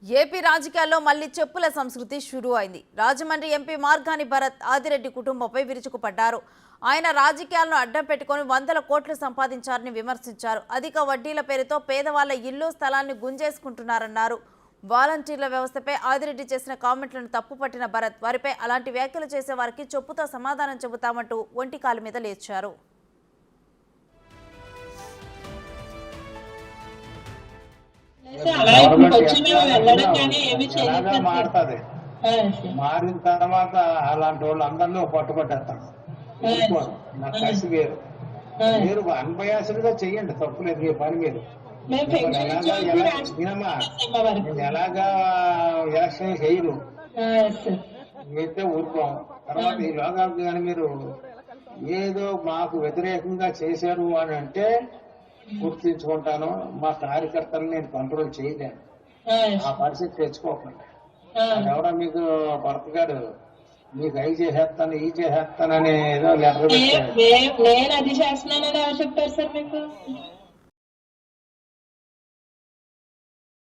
AP రాజకీయాల్లో మళ్లీ చెప్పుల సంస్కృతి షురూ అయింది. రాజమండ్రి ఎంపీ మార్గాని భరత్ ఆదిరెడ్డి కుటుంబంపై విరుచుకుపడ్డారు. ఆయన రాజకీయాలను అడ్డం పెట్టుకుని వందల కోట్లు సంపాదించారని విమర్శించారు. అధిక వడ్డీల పేరుతో పేదవాళ్ల ఇల్లు స్థలాన్ని గుంజేసుకుంటున్నారన్నారు. వాలంటీర్ల వ్యవస్థపై ఆదిరెడ్డి చేసిన కామెంట్లను తప్పుపట్టిన భరత్ వారిపై అలాంటి వ్యాఖ్యలు చేసే వారికి చెప్పుతో సమాధానం చెబుతామంటూ ఒంటికాలు మీద లేచారు. మారిన తర్వాత అలాంటి వాళ్ళు అందరినీ పట్టుబట్టేస్తాను. నాకు కలిసి వేరు మీరు అన్బయాసులుగా చెయ్యండి, తప్పులేదు. మీ పని మీరు ఎలాగా ఎలక్షన్ చేయరు మీతో ఊరుకోం. తర్వాత ఈ లోగాలు కానీ మీరు ఏదో మాకు వ్యతిరేకంగా చేశారు అని అంటే గుర్తించుకుంటాను. మా కార్యకర్తలు నేను కంట్రోల్ చేయలేను. ఆ పరిస్థితి తెచ్చుకోకండి. ఎవరో మీకు భర్త గారు మీకు అవి చేసేస్తాను ఈ చేసేస్తానని ఏదో లెటర్ నేను అది చేస్తున్నానని ఎవరు చెప్పారు సార్ మీకు?